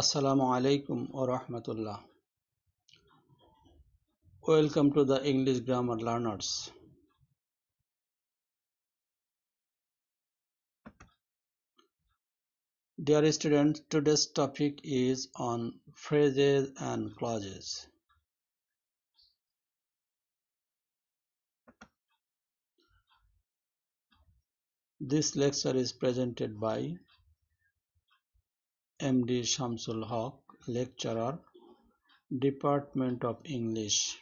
Assalamu alaikum wa rahmatullah. Welcome to the English Grammar Learners. Dear students, today's topic is on phrases and clauses. This lecture is presented by MD Shamsul Haq, Lecturer, Department of English.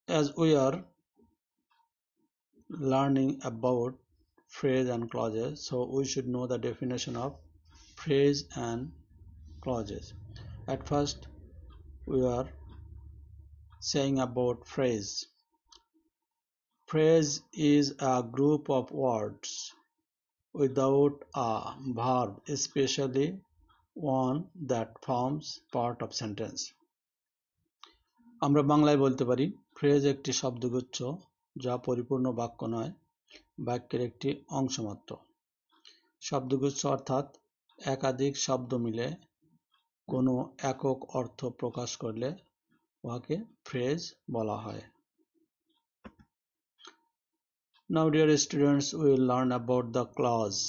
As we are learning about phrase and clauses, so we should know the definition of phrase and clauses. At first, we are saying about phrase. Phrase is a group of words without a verb, especially one that forms part of sentence. আমরা বাংলায় বলতে পারি phrase একটি শব্দগুচ্ছ যা পরিপূর্ণ বাক্য নয়, বাক্যের একটি অংশ মাত্র। শব্দগুচ্ছ অর্থাৎ একাধিক শব্দ মিলে কোনো একক অর্থ প্রকাশ করলে উহাকে ফ্রেজ বলা হয়। Now dear students, we will learn about the clause.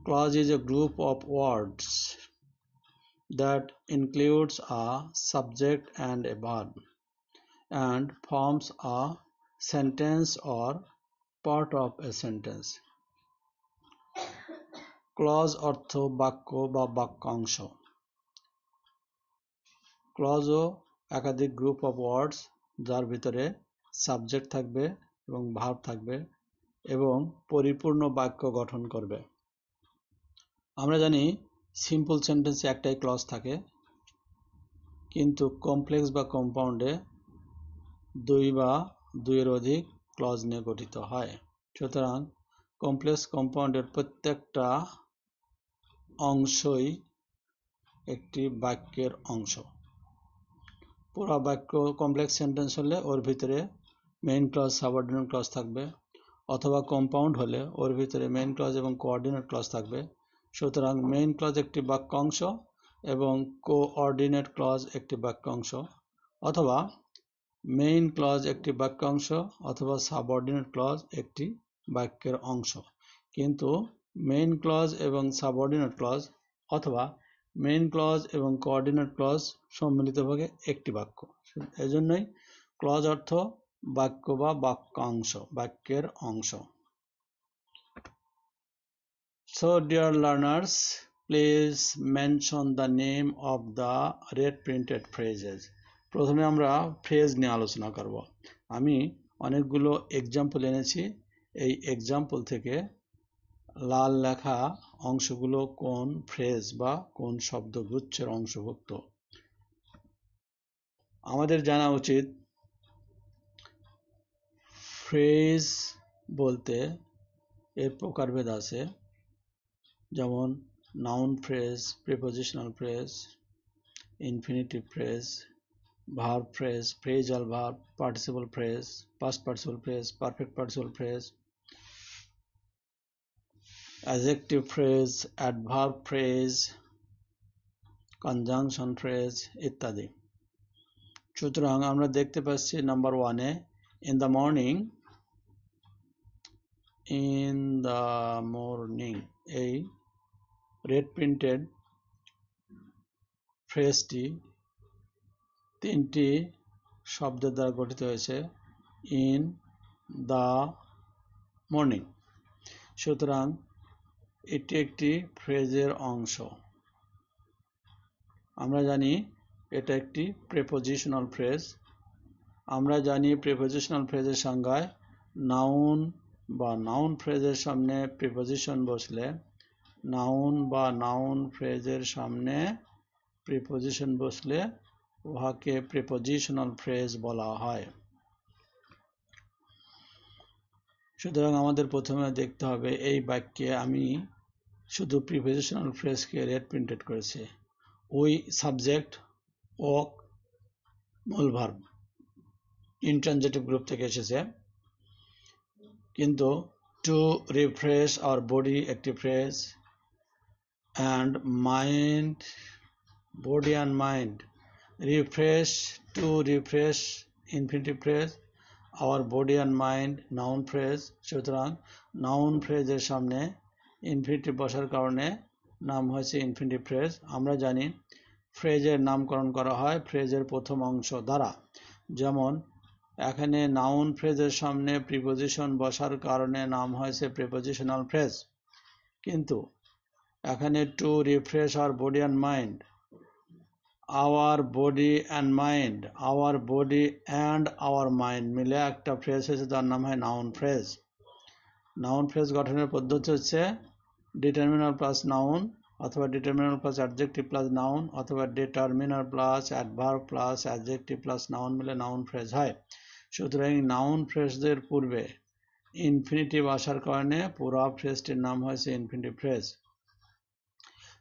Clause is a group of words that includes a subject and a verb and forms a sentence or part of a sentence. Clause অর্থ বাক্য বা বাক্যাংশ। Clause ও একাধিক group of words যার ভিতরে subject থাকবে এবং verb থাকবে এবং পরিপূর্ণ বাক্য গঠন করবে। আমরা জানি সিম্পল সেন্টেন্সে একটাই ক্লজ থাকে, কিন্তু কমপ্লেক্স বা কম্পাউন্ডে দুই বা দুইয়ের অধিক ক্লজ নিয়ে গঠিত হয়। সুতরাং কমপ্লেক্স কম্পাউন্ডের প্রত্যেকটা অংশই একটি বাক্যের অংশ। পুরো বাক্য কমপ্লেক্স সেন্টেন্স হলে ওর ভিতরে মেইন ক্লজ সাবঅর্ডিনেট ক্লজ থাকবে, অথবা কম্পাউন্ড হলে ওর ভিতরে মেইন ক্লজ এবং কোঅর্ডিনেট ক্লজ থাকবে। সুতরাং মেইন ক্লজ একটি বাক্যাংশ এবং কোঅর্ডিনেট ক্লজ একটি বাক্যাংশ, অথবা মেইন ক্লজ একটি বাক্যাংশ অথবা সাবঅর্ডিনেট ক্লজ একটি বাক্যের অংশ। কিন্তু মেইন ক্লজ এবং সাবঅর্ডিনেট ক্লজ অথবা মেইন ক্লজ এবং কোঅর্ডিনেট ক্লজ সম্মিলিতভাবে একটি বাক্য। এজন্যই ক্লজ অর্থ বাক্য বা বাক্যাংশ, বাক্যের অংশ। So dear learners, please mention the name of the red printed phrases. প্রথমে আমরা ফ্রেজ নিয়ে আলোচনা করব। আমি অনেকগুলো এক্সাম্পল এনেছি, এই এক্সাম্পল থেকে লাল লেখা অংশগুলো কোন ফ্রেজ বা কোন শব্দগুচ্ছের অংশভুক্ত। আমাদের জানা উচিত ফ্রেজ বলতে এর প্রকারভেদ আছে, যেমন noun phrase, prepositional phrase, infinitive phrase, verb phrase, phrasal verb, participle phrase, past participle phrase, perfect participle phrase, adjective phrase, adverb phrase, conjunction phrase ইত্যাদি। সুতরাং আমরা দেখতে পাচ্ছি নাম্বার ওয়ানে in the morning, in the morning এই red printed ফ্রেজটি তিনটি শব্দের দ্বারা গঠিত হয়েছে, ইন দ্য মর্নিং। সুতরাং এটি একটি ফ্রেজের অংশ। আমরা জানি এটা একটি প্রিপোজিশনাল ফ্রেজ। আমরা জানি প্রিপোজিশনাল ফ্রেজের সংজ্ঞায় নাউন বা নাউন ফ্রেজের সামনে প্রিপোজিশন বসলে, নাউন বা নাউন ফ্রেজের সামনে প্রিপোজিশন বসলে উহাকে প্রিপোজিশনাল ফ্রেজ বলা হয়। সুতরাং আমাদের প্রথমে দেখতে হবে এই বাক্যে আমি শুধু প্রিপোজিশনাল ফ্রেজকে রেড প্রিন্টেড করেছি। উই সাবজেক্ট, ওক মূল ভার্ব, ইনট্রানজিটিভ গ্রুপ থেকে এসেছে, কিন্তু টু রিফ্রেশ আওয়ার বডি একটি phrase, and mind, body and mind, refresh, two refresh infinitive phrase, our body and mind noun phrase. সুতরাং নাউন ফ্রেজের সামনে infinitive বসার কারণে নাম হয়েছে ইনফিনিটিভ ফ্রেজ। আমরা জানি ফ্রেজের নামকরণ করা হয় ফ্রেজের প্রথম অংশ দ্বারা, যেমন এখানে নাউন ফ্রেজের সামনে প্রিপোজিশন বসার কারণে নাম হয়েছে প্রিপোজিশনাল ফ্রেজ। কিন্তু এখানে two refresh our body and mind, our body and mind, our body and our mind মিলে একটা ফ্রেজ হয়েছে, তার নাম হয় নাউন ফ্রেজ। নাউন ফ্রেজ গঠনের পদ্ধতি হচ্ছে ডিটারমিনার প্লাস নাউন, অথবা determiner plus adjective plus noun, অথবা determiner plus adverb plus adjective plus noun মিলে নাউন ফ্রেজ হয়। সুতরাং নাউন ফ্রেজদের পূর্বে ইনফিনিটিভ আসার কারণে পুরো ফ্রেজটির নাম হয়েছে infinitive phrase.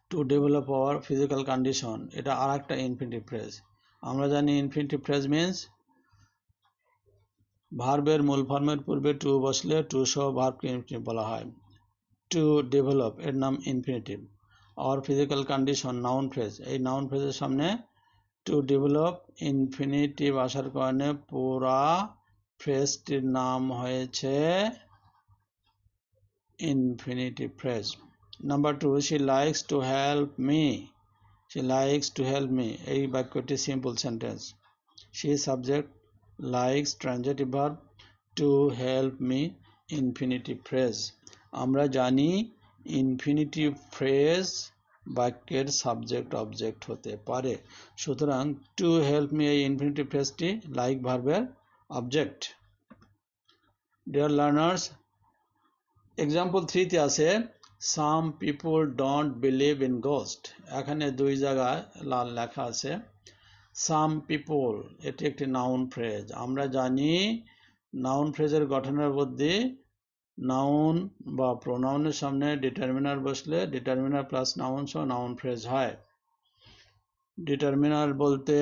To develop hour physical condition, এটা আর একটা ইনফিনিটিভ ফ্রেজ। আমরা জানি ইনফিনিটিভ ফ্রেজ মিন্স ভার্বের মূল ফর্মের পূর্বে টু বসলে টু সহ ভার্বকে ইনফিনিটিভ বলা হয়। টু ডেভেলপ এর নাম infinitive. Our physical condition noun phrase, এই নাউন ফ্রেজের সামনে টু ডেভেলপ ইনফিনিটিভ আসার কারণে পুরা ফ্রেজটির নাম হয়েছে infinitive phrase. Number two, she likes to help me, she likes to help me, এই বাক্যটি simple sentence. She subject, likes transitive verb, to help me infinitive phrase. আমরা জানি ইনফিনিটিভ ফ্রেজ বাক্যের সাবজেক্ট অবজেক্ট হতে পারে। সুতরাং টু হেল্প মি এই infinitive ফ্রেজটি লাইক ভার্বের অবজেক্ট। ডিয়ার লার্নার্স, এক্সাম্পল 3 তে আছে some people don't believe in ghost. এখানে দুই জায়গায় লাল লেখা আছে সাম পিপল, এটি একটি নাউন ফ্রেজ। আমরা জানি নাউন ফ্রেজের গঠনের মধ্যে নাউন বা প্রোনাউনের সামনে ডিটারমিনার বসলে ডিটারমিনার প্লাস নাউন সহ নাউন ফ্রেজ হয়। ডিটারমিনার বলতে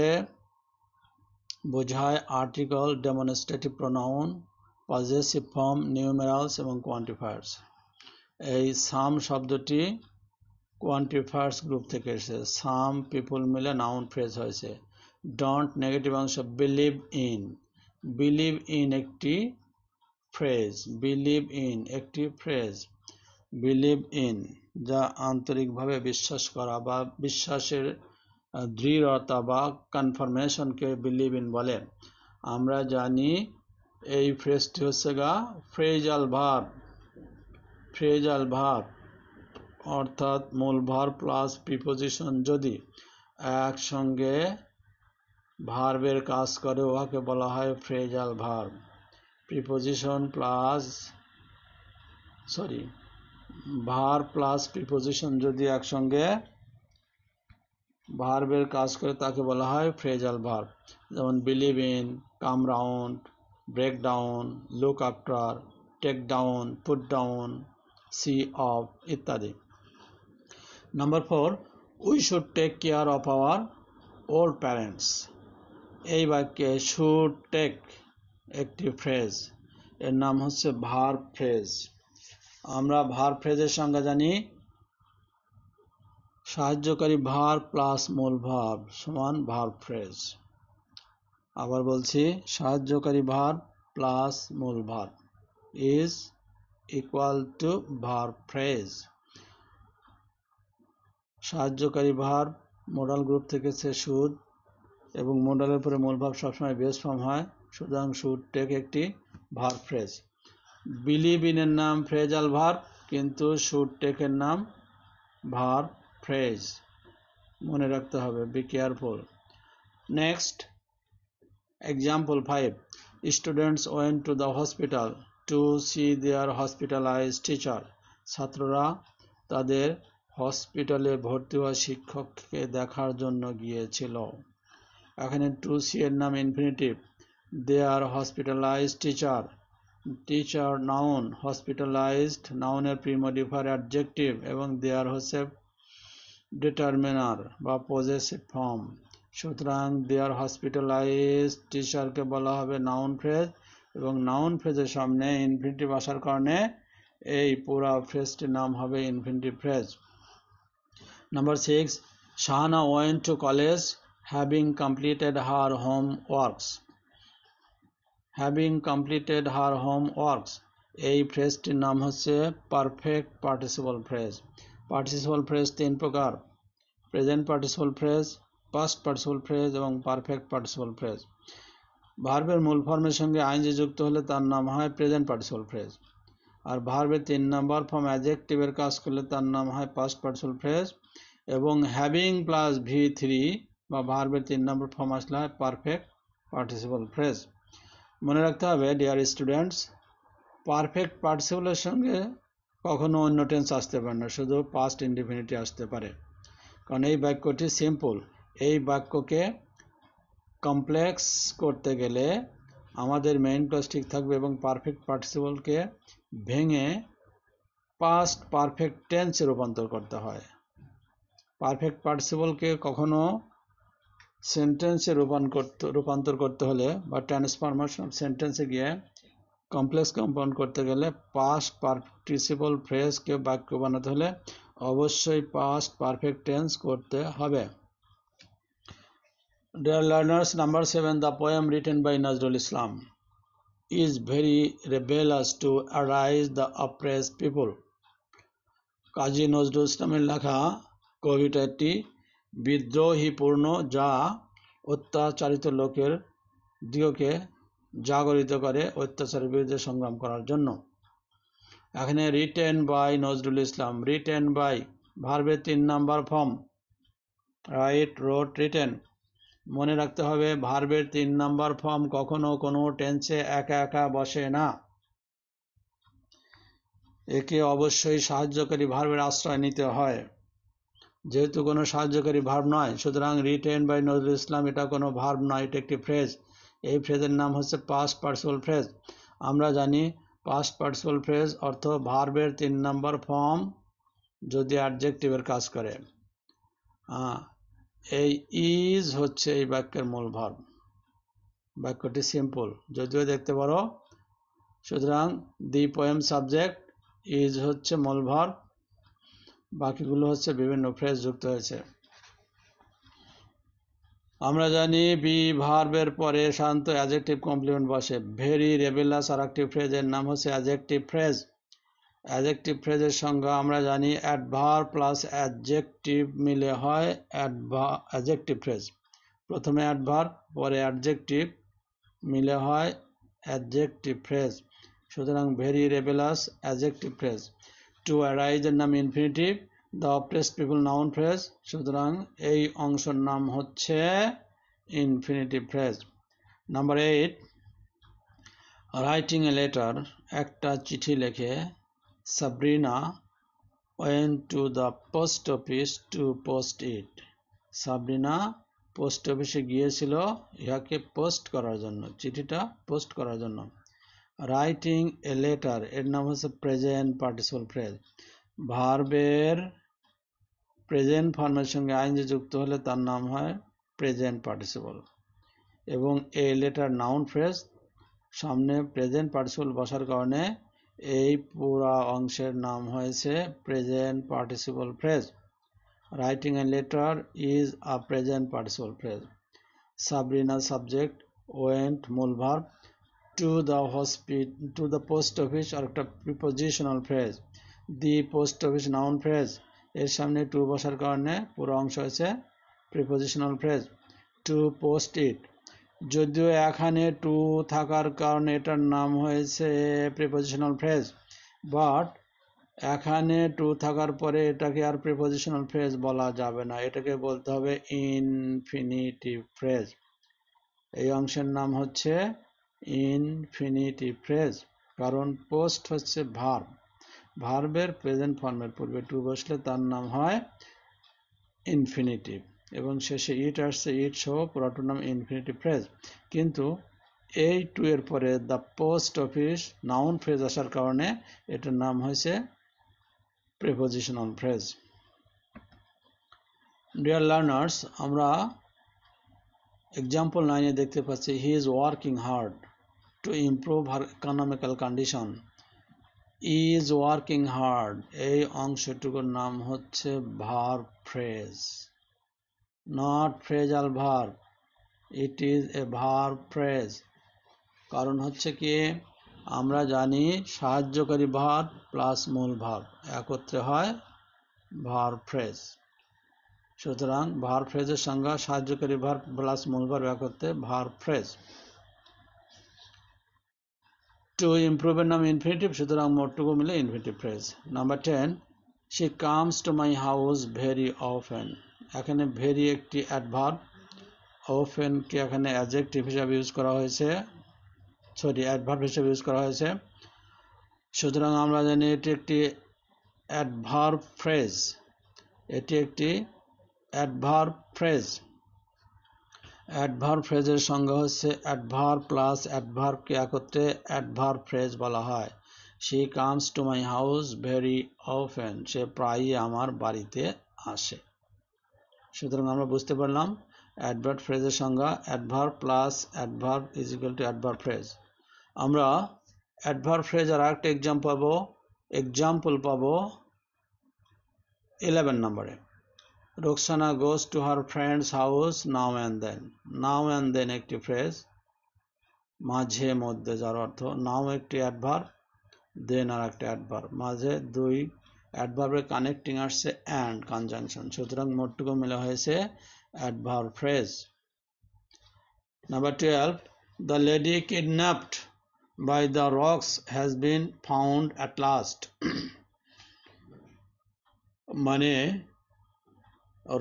বোঝায় article, demonstrative pronoun, possessive form, numerals এবং কোয়ান্টিফায়ার্স। এই সাম শব্দটি কোয়ান্টিফায়ার্স গ্রুপ থেকে এসেছে। সাম পিপল মিলে নাউন ফ্রেজ হয়েছে। ডন্ট নেগেটিভ অংশ, বিলিভ ইন, বিলিভ ইন একটি ফ্রেজ, বিলিভ ইন একটি ফ্রেজ, বিলিভ ইন যা আন্তরিকভাবে বিশ্বাস করা বা বিশ্বাসের দৃঢ়তা বা কনফার্মেশনকে বিলিভ ইন বলে। আমরা জানি এই ফ্রেজটি হচ্ছে ফ্রেজাল ভার্ব, ফ্রেজাল ভার্ব অর্থাৎ মূল ভার্ব প্লাস প্রিপোজিশন যদি একসঙ্গে ভার্বের কাজ করে উহাকে বলা হয় phrasal verb. Preposition plus verb plus preposition যদি একসঙ্গে ভার্বের কাজ করে তাকে বলা হয় ফ্রেজাল ভার্ব। যেমন believe in, come round, break down, look after, take down, put down, see off ইত্যাদি। Number 4, we should take care of our old parents. এই বাক্যে শুড টেক একটি ফ্রেজ, এর নাম হচ্ছে ভার্ব ফ্রেজ। আমরা ভার্ব ফ্রেজের সংজ্ঞা জানি সাহায্যকারী ভার্ব প্লাস মূল ভার্ব সমান ভার্ব ফ্রেজ। আবার বলছি, সাহায্যকারী ভার্ব প্লাস মূল verb is equal two verb phrase. সাহায্যকারী ভার্ব মোডাল গ্রুপ থেকে এসেছে শুড, এবং মোডালের পরে মূল ভার্ব সবসময় বেস ফর্ম হয়। সুতরাং শুড টেক একটি ভার্ব ফ্রেজ। বিলিভ ইনের নাম ফ্রেজাল ভার্ব, কিন্তু শুড টেকের নাম ভার্ব ফ্রেজ। মনে রাখতে হবে, be careful. Next, example 5, students went to the hospital to see their hospitalised teacher. ছাত্ররা তাদের হসপিটালে ভর্তি হওয়া শিক্ষককে দেখার জন্য গিয়েছিল। এখানে টু সি এর নাম infinitive, their hospitalised teacher, teacher noun, hospitalised নাউনের প্রিমডিফায়ার অ্যাডজেক্টিভ, এবং দেয়ার হচ্ছে ডিটারমিনার বা পজেসিভ ফর্ম। সুতরাং দেয়ার হসপিটালাইজড টিচারকে বলা হবে নাউন ফ্রেজ, এবং নাউন ফ্রেজের সামনে ইনফিনিটিভ আসার কারণে এই পুরা ফ্রেজটির নাম হবে infinitive phrase. Number 6, Shahana went to college having completed her homeworks. Having completed her homeworks, এই ফ্রেজটির নাম হচ্ছে perfect participle phrase. Participle phrase তিন প্রকার: present participle phrase, past participle phrase এবং পারফেক্ট পার্টিসিপল ফ্রেজ। ভার্বের মূল ফর্মের সঙ্গে আইএনজি যুক্ত হলে তার নাম হয় প্রেজেন্ট পার্টিসিপল ফ্রেজ। আর ভার্বের 3 নম্বর ফর্ম অ্যাডজেক্টিভের কাজ করলে তার নাম হয় পাস্ট পার্টিসিপল ফ্রেজ। এবং হ্যাভিং প্লাস V3 বা ভার্বের 3 নম্বর ফর্ম আসলে হয় পারফেক্ট পার্টিসিপল ফ্রেজ। মনে রাখতে হবে ডিয়ার স্টুডেন্টস, পারফেক্ট পার্টিসিপলের সঙ্গে কখনো অন্য টেন্স আসতে পারে না, শুধু পাস্ট ইনডিফিনিটি আসতে পারে, কারণ এই বাক্যটি সিম্পল। এই বাক্যকে কমপ্লেক্স করতে গেলে আমাদের মেইন ক্লজ ঠিক থাকবে এবং পারফেক্ট পার্টিসিপলকে ভেঙে পাস্ট পারফেক্ট টেন্সে রূপান্তর করতে হয়। পারফেক্ট পার্টিসিপলকে কখনো সেন্টেন্সে রূপান্তর করতে হলে বা ট্রান্সফরমেশন অফ সেন্টেন্সে গিয়ে কমপ্লেক্স কম্পাউন্ড করতে গেলে পাস্ট পার্টিসিপল ফ্রেজকে বাক্য বানাতে হলে অবশ্যই পাস্ট পারফেক্ট টেন্স করতে হবে। Dear learners, number 7, the poem written by Nazrul Islam is very rebellious to arouse the oppressed people. Kazi Nazrul ইসলামের লেখা কবিতাটি বিদ্রোহীপূর্ণ, যা অত্যাচারিত লোকের দিগকে জাগরিত করে অত্যাচারের বিরুদ্ধে সংগ্রাম করার জন্য। এখানে written by Nazrul Islam, written by ভার্বের 3 number form write, wrote, written. মনে রাখতে হবে ভার্বের 3 নাম্বার ফর্ম কখনো কোনো টেন্সে একা একা বসে না, একে অবশ্যই সাহায্যকারী ভার্বের আশ্রয় নিতে হয়। যেহেতু কোনো সাহায্যকারী ভার্ব নয়, সুতরাং রিটেন বাই নজরুল ইসলাম এটা কোনো ভার্ব নয়, এটা একটি ফ্রেজ। এই ফ্রেজের নাম হচ্ছে পাস্ট পার্টিসিপল ফ্রেজ। আমরা জানি পাস্ট পার্টিসিপল ফ্রেজ অর্থ ভার্বের 3 নাম্বার ফর্ম যদি অ্যাডজেক্টিভের কাজ করে। এই ইজ হচ্ছে এই বাক্যের মূল ভার্ব। বাক্যটি সিম্পল, যদিও দেখতে পারো। সুতরাং দি পোয়েম সাবজেক্ট, ইজ হচ্ছে মূল ভার্ব, বাকিগুলো হচ্ছে বিভিন্ন ফ্রেজ যুক্ত হয়েছে। আমরা জানি বি ভার্বের পরে সাধারণত অ্যাডজেক্টিভ কমপ্লিমেন্ট বসে। ভেরি রেবেলাস আর একটি ফ্রেজের নাম হচ্ছে অ্যাডজেক্টিভ ফ্রেজ। অ্যাডজেক্টিভ ফ্রেজের সংজ্ঞা আমরা জানি অ্যাডভার্ব প্লাস অ্যাডজেক্টিভ মিলে হয় অ্যাডজেক্টিভ ফ্রেজ। প্রথমে অ্যাডভার্ব পরে অ্যাডজেক্টিভ মিলে হয় অ্যাডজেক্টিভ ফ্রেজ। সুতরাং very rebellious adjective phrase. To arise এর নাম infinitive, the oppressed people noun phrase. সুতরাং এই অংশের নাম হচ্ছে infinitive phrase. Number 8, writing a letter, একটা চিঠি লেখে Sabrina went to the post office to post it. Sabrina post অফিসে গিয়েছিল ইহাকে পোস্ট করার জন্য, চিঠিটা পোস্ট করার জন্য। রাইটিং এ লেটার এর নাম হচ্ছে প্রেজেন্ট পার্টিসিপল ফ্রেজ। ভার্বের প্রেজেন্ট ফর্মের সঙ্গে আইএনজি যুক্ত হলে তার নাম হয় প্রেজেন্ট পার্টিসিপল। এবং এ লেটার নাউন ফ্রেজ, সামনে প্রেজেন্ট পার্টিসিপল বসার কারণে এই পুরা অংশের নাম হয়েছে present participle phrase. Writing a letter is a present participle phrase. Sabrina subject, went মূল verb, to the post office আর একটা prepositional phrase. The post office noun phrase, এর সামনে টু বসার কারণে পুরো অংশ হয়েছে prepositional phrase. To post it, যদিও এখানে টু থাকার কারণে এটার নাম হয়েছে প্রিপোজিশনাল ফ্রেজ, বাট এখানে টু থাকার পরে এটাকে আর প্রিপোজিশনাল ফ্রেজ বলা যাবে না, এটাকে বলতে হবে ইনফিনিটিভ ফ্রেজ। এই অংশের নাম হচ্ছে ইনফিনিটিভ ফ্রেজ, কারণ পোস্ট হচ্ছে ভার্ব, ভার্বের প্রেজেন্ট ফর্মের পূর্বে টু বসলে তার নাম হয় ইনফিনিটিভ, এবং শেষে ইট আসছে, ইট সহ পুরোটার নাম ইনফিনিটিভ ফ্রেজ। কিন্তু এই টু এর পরে the post office noun phrase আসার কারণে এটার নাম হয়েছে প্রিপোজিশনাল ফ্রেজ। ডিয়ার লার্নার্স, আমরা এক্সাম্পল 9 দেখতে পাচ্ছি he is working hard to improve her economical condition. Is working hard, এই অংশটুকুর নাম হচ্ছে verb phrase, not phrasal verb, it is a verb phrase. কারণ হচ্ছে কি, আমরা জানি সাহায্যকারী ভার্ব প্লাস মূল ভার্ব একত্রে হয় ভার্ব ফ্রেজ। সুতরাং ভার্ব ফ্রেজের সংজ্ঞা সাহায্যকারী ভার্ব প্লাস মূল ভার্ব একত্রে ভার্ব ফ্রেজ। টু ইমপ্রুভের নাম ইনফিনিটিভ, সুতরাং মোটটুকু মিলে infinitive phrase. Number 10, she comes to my house very often, এখানে ভেরি একটি অ্যাডভার্ব, অফেনকে এখানে অ্যাডজেক্টিভ হিসাবে ইউজ করা হয়েছে, অ্যাডভার্ব হিসেবে ইউজ করা হয়েছে। সুতরাং আমরা জানি এটি একটি অ্যাডভার্ব ফ্রেজ, এটি একটি অ্যাডভার্ব ফ্রেজ। অ্যাডভার্ব ফ্রেজের সংজ্ঞা হচ্ছে অ্যাডভার্ব প্লাস অ্যাডভার্বকে একত্রে অ্যাডভার্ব ফ্রেজ বলা হয়। She comes to my house very often, সে প্রায়ই আমার বাড়িতে আসে। সুতরাং আমরা বুঝতে পারলাম অ্যাডভার্ব ফ্রেজের সংজ্ঞা adverb plus adverb is equal to adverb phrase. আমরা অ্যাডভার্ব ফ্রেজের আরেকটা এক্সাম্পল পাবো 11 নম্বরে। Roksana goes to her friend's house now and then, now and then একটি ফ্রেজ, মাঝে মধ্যে, যার অর্থ নাও একটি অ্যাডভার্ব, দেন আর একটা অ্যাডভার্ব, মাঝে দুই অ্যাডভার্বের কানেক্টিং আসছে অ্যান্ড কনজাংশন, সুতরাং মোটটুকু মিলে হয়েছে adverb phrase. Number 12, the lady kidnapped by the rocks has been found at last, মানে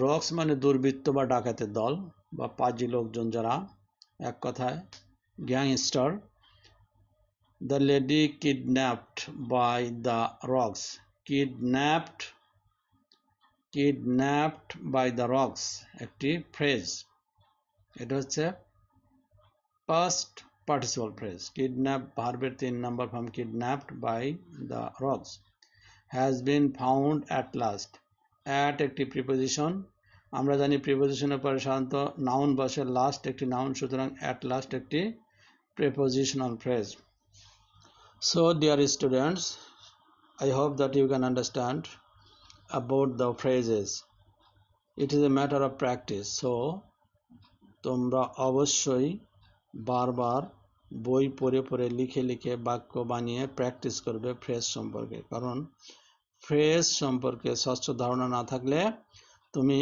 রক্স মানে দুর্বৃত্ত বা ডাকাতের দল বা পাজি লোকজন, যারা এক কথায় gangster. The lady kidnapped by the rocks, kidnapped by the rocks একটি ফ্রেজ, এটা হচ্ছে পাস্ট পার্টিসিপল ফ্রেজ। কিডন্যাপ ভার্বের 3 নম্বর form kidnapped by the rocks. Has been found at last, at একটি প্রিপোজিশন, আমরা জানি প্রিপোজিশনের পরে সাধারণত নাউন বসে, লাস্ট একটি নাউন, সুতরাং অ্যাট লাস্ট একটি prepositional phrase. So dear students, I hope that you can understand about the phrases. It is a matter of practice. So তোমরা অবশ্যই বারবার বই পড়ে পড়ে লিখে লিখে বাক্য বানিয়ে প্র্যাকটিস করবে ফ্রেজ সম্পর্কে, কারণ ফ্রেজ সম্পর্কে স্বচ্ছ ধারণা না থাকলে তুমি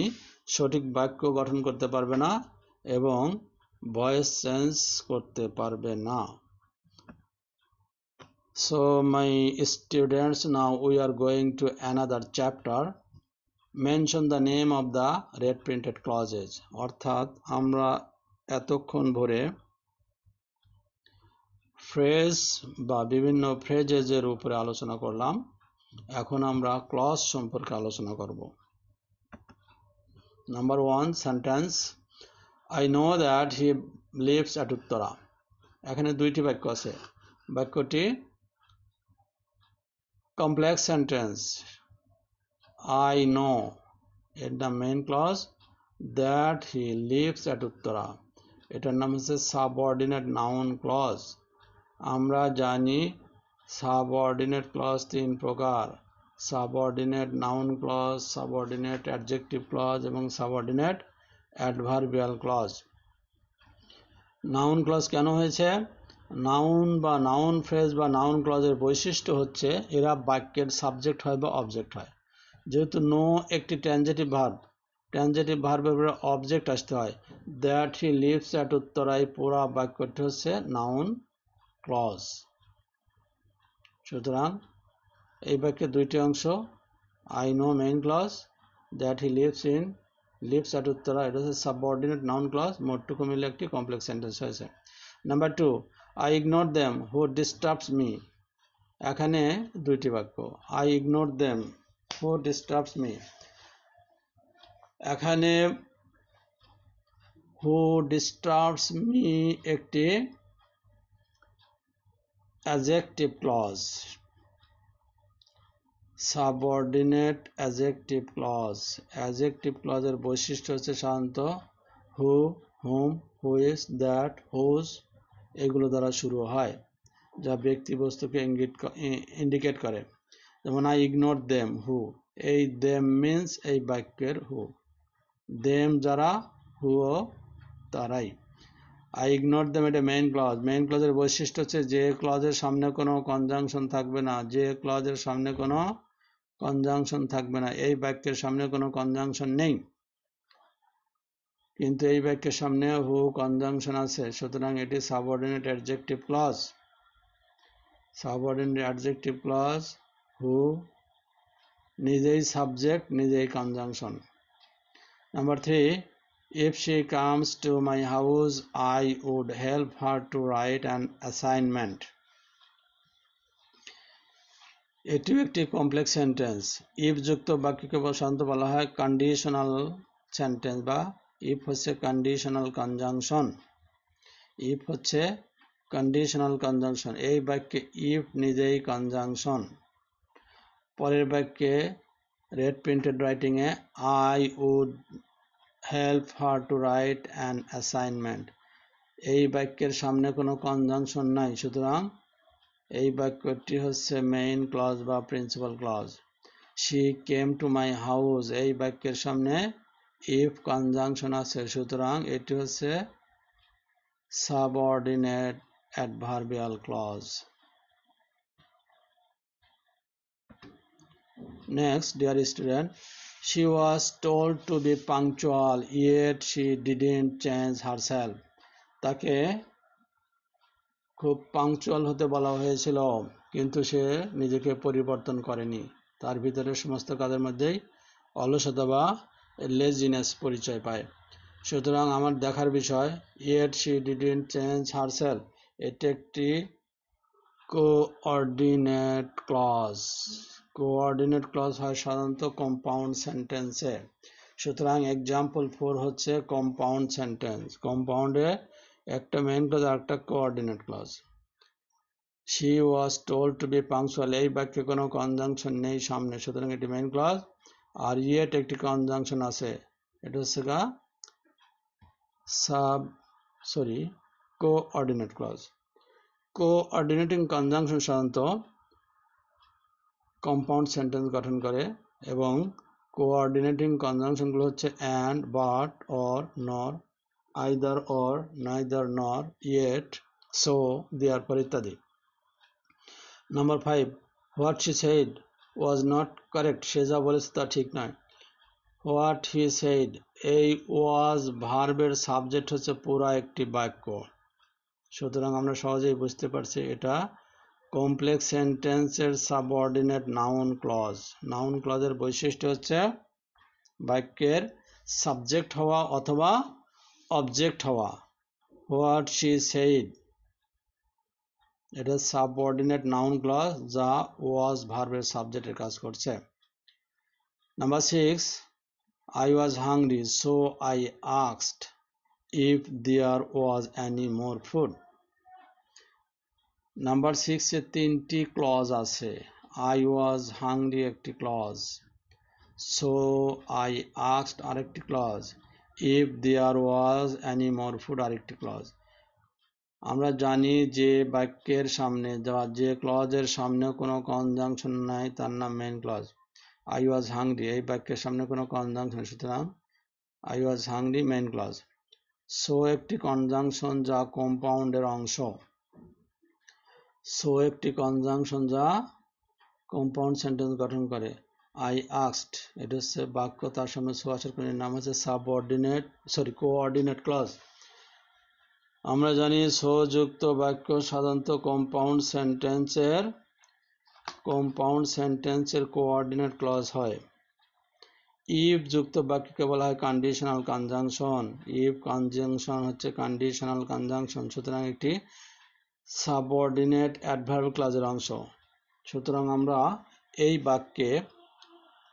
সঠিক বাক্য গঠন করতে পারবে না এবং ভয়েস চেঞ্জ করতে পারবে না। So my students, now we are going to another chapter. Mention the name of the red printed clauses. অর্থাৎ আমরা এতক্ষণ ভরে ফ্রেজ বা বিভিন্ন ফ্রেজের উপরে আলোচনা করলাম, এখন আমরা ক্লজ সম্পর্কে আলোচনা করব। Number 1, sentence, I know that he lives at Uttara. এখানে দুইটি বাক্য আছে, বাক্যটি কমপ্লেক্স সেন্টেন্স। I know এর নাম main clause, that he lives at Uttara এটার নাম হচ্ছে সাবঅর্ডিনেট নাউন ক্লজ। আমরা জানি সাবঅর্ডিনেট ক্লজ 3 প্রকার, subordinate noun clause, subordinate adjective clause এবং subordinate adverbial clause. Noun clause কেন হয়েছে? নাউন বা নাউন ফ্রেজ বা নাউন ক্লজের বৈশিষ্ট্য হচ্ছে এরা বাক্যের সাবজেক্ট হয় বা অবজেক্ট হয়। যেহেতু নো একটি ট্রানজিটিভ ভার্ব, ট্রানজিটিভ ভার্বের উপরে অবজেক্ট আসতে হয়, that he lives at Uttara এই পুরো বাক্যটি হচ্ছে নাউন ক্লজ। সুতরাং এই বাক্যের দুইটি অংশ, I know main clause, that he lives at Uttara এটা হচ্ছে সাবঅর্ডিনেট নাউন ক্লজ, মোটটুকু মিলে একটি কমপ্লেক্স সেন্টেন্স হয়েছে। Number 2, I ignore them who disturbs me, এখানে দুইটি বাক্য, I ignore them who disturbs me, এখানে হু ডিস্টার্বস মি একটি adjective clause, subordinate adjective clause. Adjective ক্লজের বৈশিষ্ট্য হচ্ছে সাধারণত who, whom, which, that, whose এগুলো দ্বারা শুরু হয়। যা ব্যক্তি বস্তুকে ইন্ডিকেট করে। যেমন আই ইগনোর দেম হু, এই দেম মিন্স এই বাক্যের হু, দেম যারা, হু ও তারাই। আই ইগনোর দেম এটা মেইন ক্লজ। মেইন ক্লজের বৈশিষ্ট্য হচ্ছে যে ক্লজের সামনে কোনো কনজাংশন থাকবে না, যে ক্লজের সামনে কোনো কনজাংশন থাকবে না। এই বাক্যের সামনে কোনো কনজাংশন নেই, কিন্তু এই বাক্যের সামনে হু কনজাংশন আছে, সুতরাং এটি subordinate adjective clause. Subordinate adjective clause, who নিজেই সাবজেক্ট, নিজেই conjunction. Number 3, if she comes to my house I would help her to write an assignment. এটিও একটি কমপ্লেক্স সেন্টেন্স। ইফ যুক্ত বাক্যকে সাধারণত বলা হয় কন্ডিশনাল সেন্টেন্স, বা ইফ হচ্ছে কন্ডিশনাল কনজাংশন। ইফ হচ্ছে কন্ডিশনাল কনজাংশন। এই বাক্যে ইফ নিজেই কনজাংশন। পরের বাক্যে রেড প্রিন্টেড রাইটিং এ I would help her to write an assignment. এই বাক্যের সামনে কোনো কনজাংশন নাই, সুতরাং এই বাক্যটি হচ্ছে মেইন ক্লজ বা principal clause. She came to my house, এই বাক্যের সামনে ইফ কনজাংশন আছে, সুতরাং এটি হচ্ছে subordinate adverbial clause. Next, dear student, she was told to be punctual, yet she didn't change herself. তাকে খুব পাংচুয়াল হতে বলা হয়েছিল, কিন্তু সে নিজেকে পরিবর্তন করেনি। তার ভিতরে সমস্ত কাজের মধ্যেই অলসতা বা লেজিনেস পরিচয় পায়। সুতরাং আমার দেখার বিষয়, yet she didn't change herself, এটি একটি কোঅর্ডিনেট ক্লজ। কোঅর্ডিনেট ক্লজ হয় সাধারণত কম্পাউন্ড সেন্টেন্সে। সুতরাং এক্সাম্পল 4 হচ্ছে কম্পাউন্ড সেন্টেন্স। কম্পাউন্ডে একটা মেইন ক্লজ আর একটা coordinate clause. She was told to be punctual, এই বাক্যে কোনো কনজাংশন নেই সামনে, সুতরাং এটি মেইন ক্লজ। আর ইয়েট একটি কনজাংশন আছে, এটা হচ্ছে কোঅর্ডিনেট ক্লজ। কোঅর্ডিনেটিং কনজাংশন সাধারণত কম্পাউন্ড সেন্টেন্স গঠন করে, এবং কোঅর্ডিনেটিং কনজাংশনগুলো হচ্ছে and, but, or, nor, either or, neither nor, yet, so, therefore ইত্যাদি। Number 5, what she said was not correct, সে যা বলেছে তা ঠিক নয়। হোয়াট হি সেড, এই ওয়াজ ভার্বের সাবজেক্ট হচ্ছে পুরা একটি বাক্য, সুতরাং আমরা সহজেই বুঝতে পারছি এটা কমপ্লেক্স সেন্টেন্সের সাবঅর্ডিনেট নাউন ক্লজ। নাউন ক্লজের বৈশিষ্ট্য হচ্ছে বাক্যের সাবজেক্ট হওয়া অথবা অবজেক্ট হওয়া। হোয়াট শি সেইড এটা সাবঅর্ডিনেট নাউন ক্লজ, যা ওয়াজ ভার্বের সাবজেক্টের কাজ করছে। Number 6, I was hungry so I asked if there was any more food. Number 6 এ 3টি ক্লজ আছে। I was hungry একটি ক্লজ, so I asked আরেকটি clause, if there was any more food আরেকটি ক্লজ। আমরা জানি যে বাক্যের সামনে যে ক্লজের সামনে কোনো কনজাংশন নাই তার নাম main clause. I was hungry এই বাক্যের সামনে কোনো কনজাংশন, সুতরাং I was hungry main clause. so একটি কনজাংশন যা কম্পাউন্ডের অংশ। so একটি কনজাংশন যা কম্পাউন্ড সেন্টেন্স গঠন করে। I asked এটা হচ্ছে বাক্য, তার সামনে so আসার কারণে নাম হচ্ছে কোঅর্ডিনেট ক্লজ। আমরা জানি so যুক্ত বাক্য সাধারণত কম্পাউন্ড সেন্টেন্সের কোঅর্ডিনেট ক্লজ হয়। ইফ যুক্ত বাক্যকে বলা হয় কন্ডিশনাল কনজাংশন। ইফ কনজাংশন হচ্ছে কন্ডিশনাল কনজাংশন, সুতরাং একটি সাবঅর্ডিনেট অ্যাডভার্ব ক্লজের অংশ। সুতরাং আমরা এই বাক্যে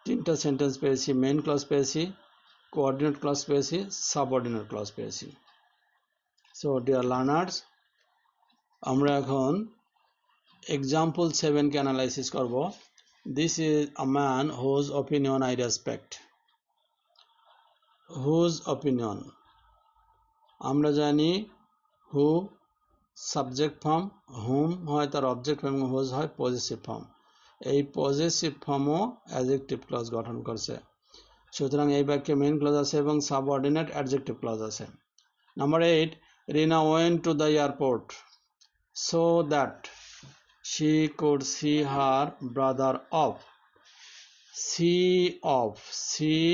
3টা সেন্টেন্স পেয়েছি, মেইন ক্লজ পেয়েছি, কোঅর্ডিনেট ক্লজ পেয়েছি, সাবঅর্ডিনেট ক্লজ পেয়েছি। সো ডিয়ার লার্নার্স, আমরা এখন এক্সাম্পল 7 কে অ্যানালাইসিস করব। This is a man whose opinion I respect. Whose opinion, আমরা জানি হু সাবজেক্ট ফর্ম, হুম হয় তার অবজেক্ট এবং হোজ হয় পজিটিভ ফর্ম। এই পজিটিভ ফর্মও অ্যাডজেক্টিভ ক্লজ গঠন করছে। সুতরাং এই বাক্যে মেইন ক্লজ আছে এবং সাবঅর্ডিনেট অ্যাডজেক্টিভ ক্লজ আছে। Number 8, Rina went to the airport so that she could see her brother off. See off, see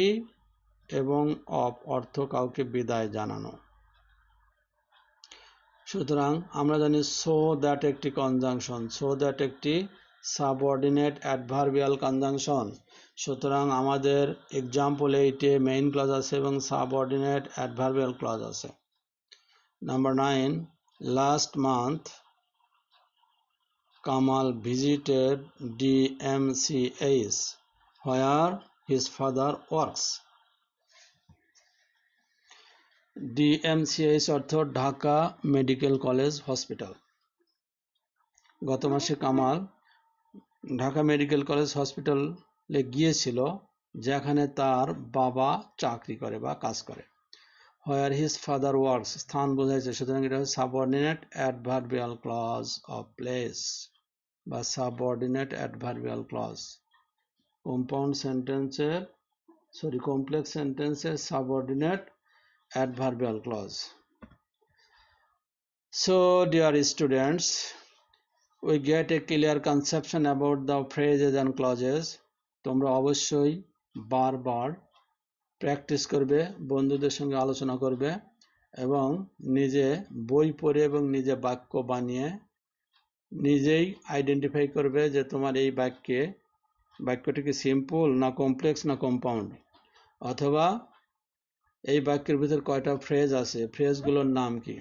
এবং অফ অর্থ কাউকে বিদায় জানানো। সুতরাং আমরা জানি সো দ্যাট একটি কনজাংশন, সো দ্যাট একটি সাবঅর্ডিনেট অ্যাডভার্বিয়াল কনজাংশন। সুতরাং আমাদের এক্সাম্পল 8-এ মেইন ক্লজ আছে এবং সাবঅর্ডিনেট অ্যাডভার্বিয়াল ক্লজ আছে। Number 9, last month Kamal visited DMCH where his father works. DMCH অর্থ ঢাকা মেডিকেল কলেজ হসপিটাল। গত মাসে কামাল ঢাকা মেডিকেল কলেজ হসপিটালে গিয়েছিল যেখানে তার বাবা চাকরি করে বা কাজ করে। where his father works স্থান বোঝাইছে, সুতরাং এটা হচ্ছে subordinate adverbial clause of place বা সাবঅর্ডিনেট অ্যাডভার্বিয়াল ক্লজ। কমপ্লেক্স সেন্টেন্সের subordinate adverbial clause. So dear students, we get a clear conception about the phrases and clauses. তোমরা অবশ্যই বারবার প্র্যাকটিস করবে, বন্ধুদের সঙ্গে আলোচনা করবে এবং নিজে বই পড়ে এবং নিজে বাক্য বানিয়ে নিজেই আইডেন্টিফাই করবে যে তোমার এই বাক্যটি কি সিম্পল না কমপ্লেক্স না কম্পাউন্ড, অথবা এই বাক্যের ভিতর কয়টা ফ্রেজ আছে, ফ্রেজগুলোর নাম কি।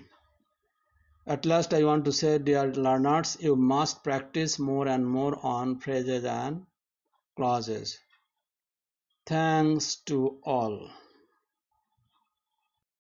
At last I want to say, dear learners, you must practice more and more on phrases and clauses. Thanks to all.